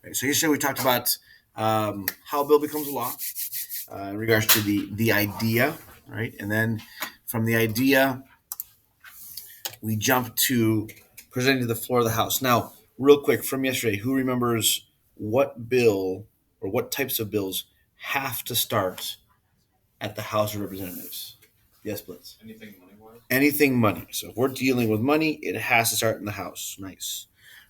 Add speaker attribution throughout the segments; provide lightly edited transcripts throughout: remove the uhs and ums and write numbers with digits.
Speaker 1: Right, so yesterday we talked about how a bill becomes a law in regards to the idea, right? And then from the idea, we jump to presenting to the floor of the House. Now, real quick from yesterday, who remembers what bill or what types of bills have to start at the House of Representatives? Yes, Blitz. Anything money. So if we're dealing with money, it has to start in the House. Nice.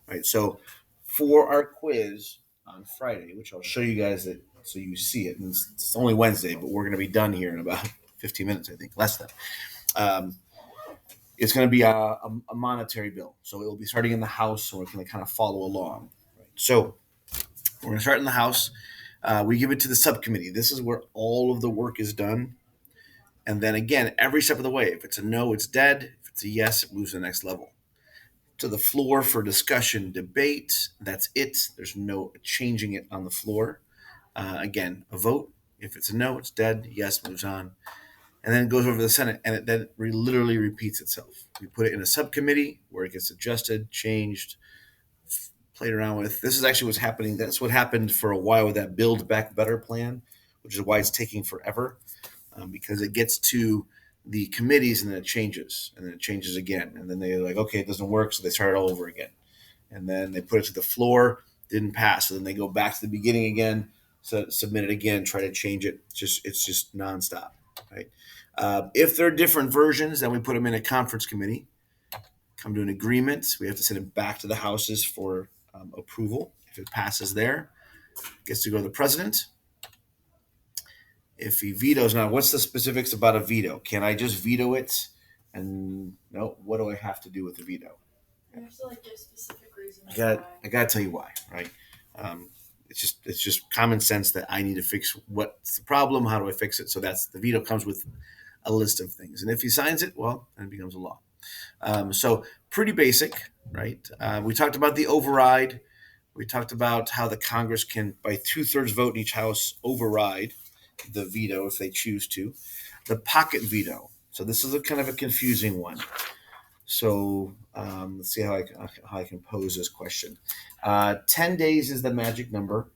Speaker 1: All right. So for our quiz on Friday, which I'll show you guys it so you see it, and it's only Wednesday, but we're going to be done here in about 15 minutes, I think, less than. Um, it's going to be a monetary bill. So it will be starting in the House, so we're going to kind of follow along. Right? So we're going to start in the House. We give it to the subcommittee. This is where all of the work is done. And then again, every step of the way, if it's a no, it's dead. If it's a yes, it moves to the next level. To the floor for discussion, debate. That's it. There's no changing it on the floor. Again, a vote. If it's a no, it's dead. Yes, moves on. And then it goes over to the Senate, and it then literally repeats itself. We put it in a subcommittee where it gets adjusted, changed, played around with. This is actually what's happening. That's what happened for a while with that Build Back Better plan, which is why it's taking forever, because it gets to the committees and then it changes, and then it changes again. And then they're like, okay, it doesn't work, so they start it all over again. And then they put it to the floor, didn't pass. So then they go back to the beginning again, so submit it again, try to change it. It's just nonstop, right? If there are different versions, then we put them in a conference committee, come to an agreement. We have to send it back to the houses for approval. If it passes there, it gets to go to the president. If he vetoes, now what's the specifics about a veto? Can I just veto it? And no, what do I have to do with the veto?
Speaker 2: You have to give specific reasons.
Speaker 1: I gotta tell you why, right? Um, it's just common sense that I need to fix what's the problem. How do I fix it? So that's the veto comes with a list of things, and if he signs it, well, then it becomes a law. So pretty basic, right? We talked about the override. We talked about how the Congress can, by 2/3 vote in each house, override the veto if they choose to. The pocket veto. So this is a kind of a confusing one. So let's see how I can pose this question. 10 days is the magic number.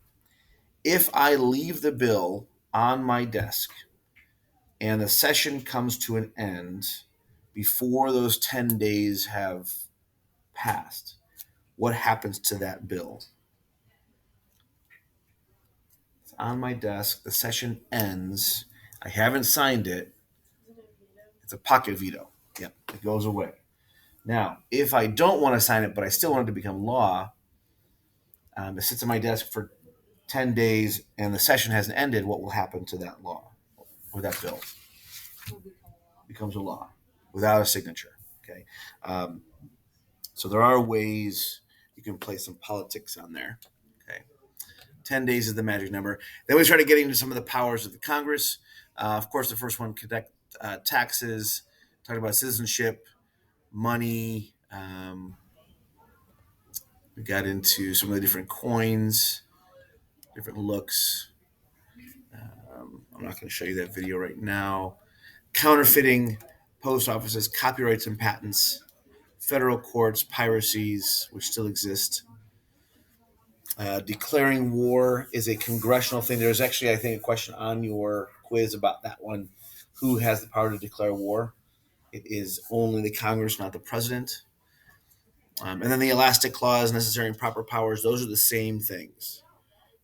Speaker 1: If I leave the bill on my desk and the session comes to an end before those 10 days have passed, what happens to that bill? It's on my desk. The session ends. I haven't signed it. It's a pocket veto. Yep, it goes away. Now, if I don't want to sign it, but I still want it to become law, it sits on my desk for 10 days and the session hasn't ended, what will happen to that law or that bill? Becomes a law without a signature. Okay. So there are ways you can play some politics on there. Okay. 10 days is the magic number. Then we started getting into some of the powers of the Congress. Of course, the first one, conduct taxes, talking about citizenship, money. We got into some of the different coins, different looks. I'm not going to show you that video right now. Counterfeiting, post offices, copyrights and patents, federal courts, piracies, which still exist. Declaring war is a congressional thing. There's actually, I think, a question on your quiz about that one. Who has the power to declare war? It is only the Congress, not the president. And then the elastic clause, necessary and proper powers, those are the same things.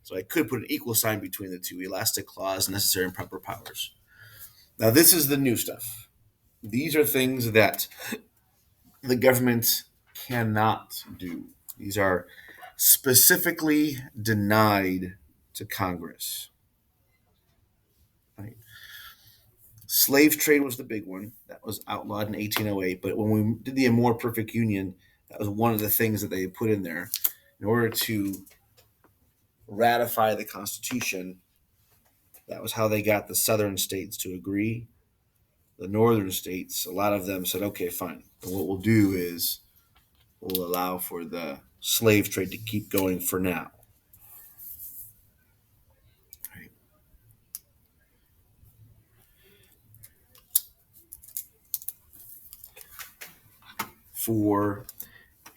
Speaker 1: So I could put an equal sign between the two, elastic clause, necessary and proper powers. Now, this is the new stuff. These are things that the government cannot do. These are specifically denied to Congress. Right? Slave trade was the big one that was outlawed in 1808. But when we did the More Perfect Union, that was one of the things that they put in there in order to ratify the Constitution. That was how they got the southern states to agree. The northern states, a lot of them said, okay, fine. And what we'll do is we'll allow for the slave trade to keep going for now. Right. For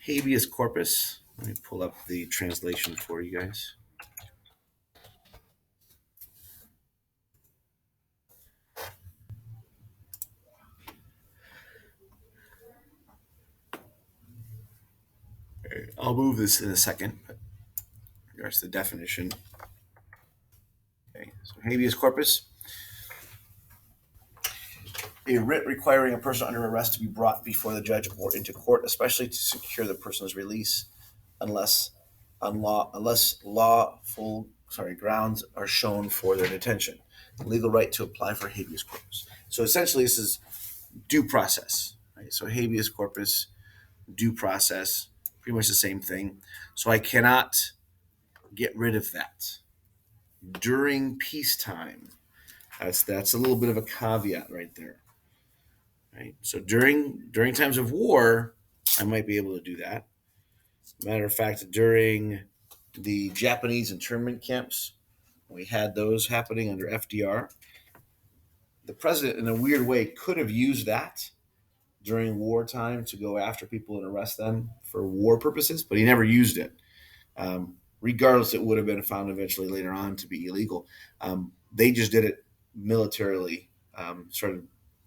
Speaker 1: habeas corpus, Let me pull up the translation for you guys. I'll move this in a second. But in regards to the definition. Okay, so habeas corpus, a writ requiring a person under arrest to be brought before the judge or into court, especially to secure the person's release, unless lawful grounds are shown for their detention. The legal right to apply for habeas corpus. So essentially, this is due process. Right? So habeas corpus, due process, pretty much the same thing. So I cannot get rid of that during peacetime. That's a little bit of a caveat right there. Right. So during times of war, I might be able to do that. Matter of fact, during the Japanese internment camps, we had those happening under FDR. The president, in a weird way, could have used that during wartime to go after people and arrest them for war purposes, but he never used it. Regardless, it would have been found eventually later on to be illegal. They just did it militarily, started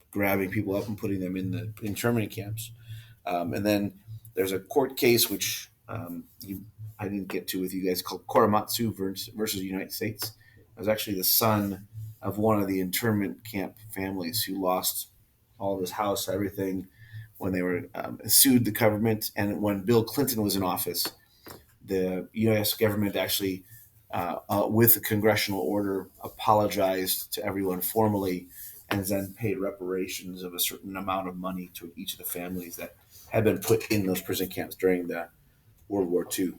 Speaker 1: grabbing people up and putting them in the internment camps. And then there's a court case which I didn't get to with you guys called Korematsu versus the United States. It was actually the son of one of the internment camp families who lost all of his house, everything, when they were sued the government. And when Bill Clinton was in office, the U.S. government actually, with a congressional order, apologized to everyone formally and then paid reparations of a certain amount of money to each of the families that had been put in those prison camps during the World War II.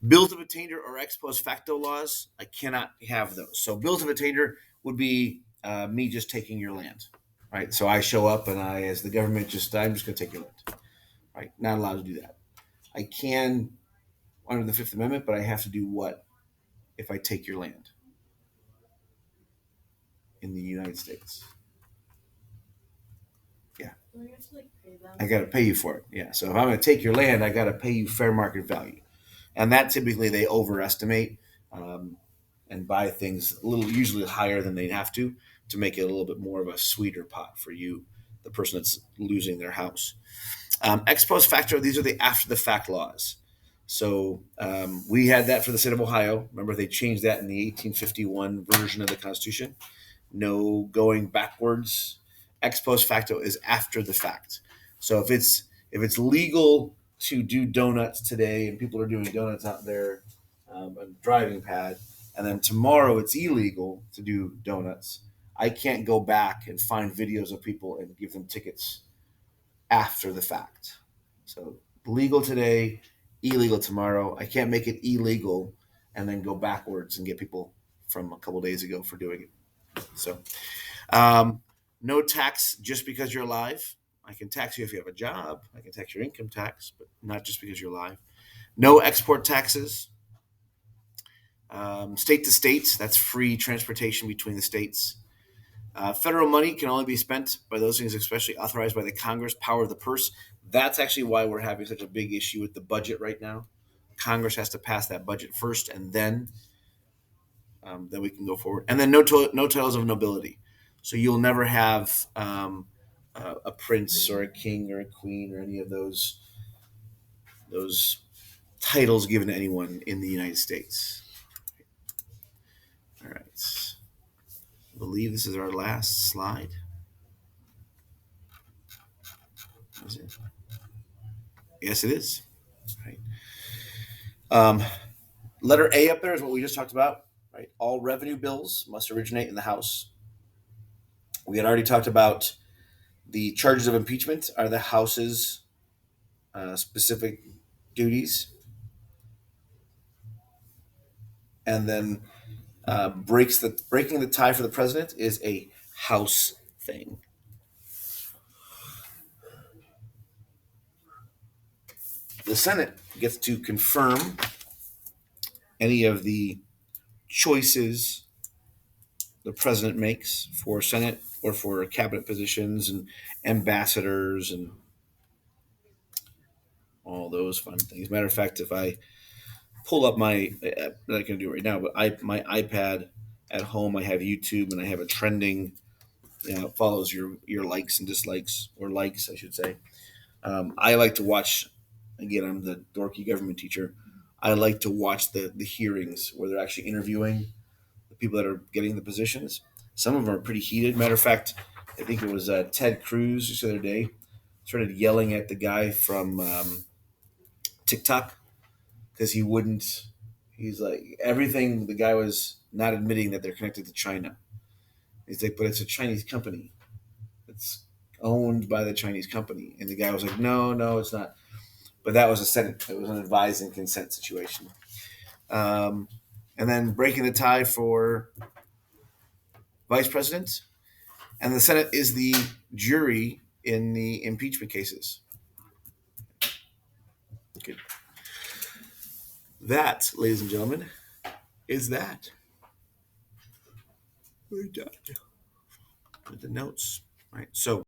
Speaker 1: Bills of attainder or ex post facto laws, I cannot have those. So bills of attainder would be me just taking your land, right? So I show up and as the government, I'm just going to take your land, right? Not allowed to do that. I can under the Fifth Amendment, but I have to do what if I take your land in the United States? Yeah.
Speaker 2: Do we have to pay them?
Speaker 1: I got to pay you for it. Yeah. So if I'm going to take your land, I got to pay you fair market value. And that typically they overestimate and buy things usually higher than they'd have to make it a little bit more of a sweeter pot for you, the person that's losing their house. Ex post facto, these are the after the fact laws. So we had that for the state of Ohio. Remember, they changed that in the 1851 version of the Constitution. No going backwards. Ex post facto is after the fact. So if it's legal to do donuts today and people are doing donuts out there on a driving pad, and then tomorrow it's illegal to do donuts, I can't go back and find videos of people and give them tickets after the fact. So legal today, illegal tomorrow. I can't make it illegal and then go backwards and get people from a couple days ago for doing it. So no tax just because you're alive. I can tax you if you have a job. I can tax your income tax, but not just because you're alive. No export taxes. State to state, that's free transportation between the states. Federal money can only be spent by those things, especially authorized by the Congress, power of the purse. That's actually why we're having such a big issue with the budget right now. Congress has to pass that budget first, and then we can go forward. And then no titles of nobility. So you'll never have a prince or a king or a queen or any of those titles given to anyone in the United States. All right. I believe this is our last slide. Is it? Yes, it is. Right. Letter A up there is what we just talked about. Right. All revenue bills must originate in the House. We had already talked about the charges of impeachment are the House's specific duties, and then breaking the tie for the president is a House thing. The Senate gets to confirm any of the choices the president makes for Senate or for cabinet positions and ambassadors and all those fun things. Matter of fact, if I pull up my, I'm not going to do it right now, but my iPad at home, I have YouTube and I have a trending. It follows your likes and dislikes, or likes, I should say. I like to watch. Again, I'm the dorky government teacher. I like to watch the hearings where they're actually interviewing the people that are getting the positions. Some of them are pretty heated. Matter of fact, I think it was Ted Cruz just the other day started yelling at the guy from TikTok because he wouldn't. He's like everything. The guy was not admitting that they're connected to China. He's like, but it's a Chinese company. It's owned by the Chinese company, and the guy was like, no, no, it's not. But that was a Senate. It was an advise and consent situation. Um, and then breaking the tie for vice president, and the Senate is the jury in the impeachment cases. Okay. That, ladies and gentlemen, is that. We're done with the notes. All right. So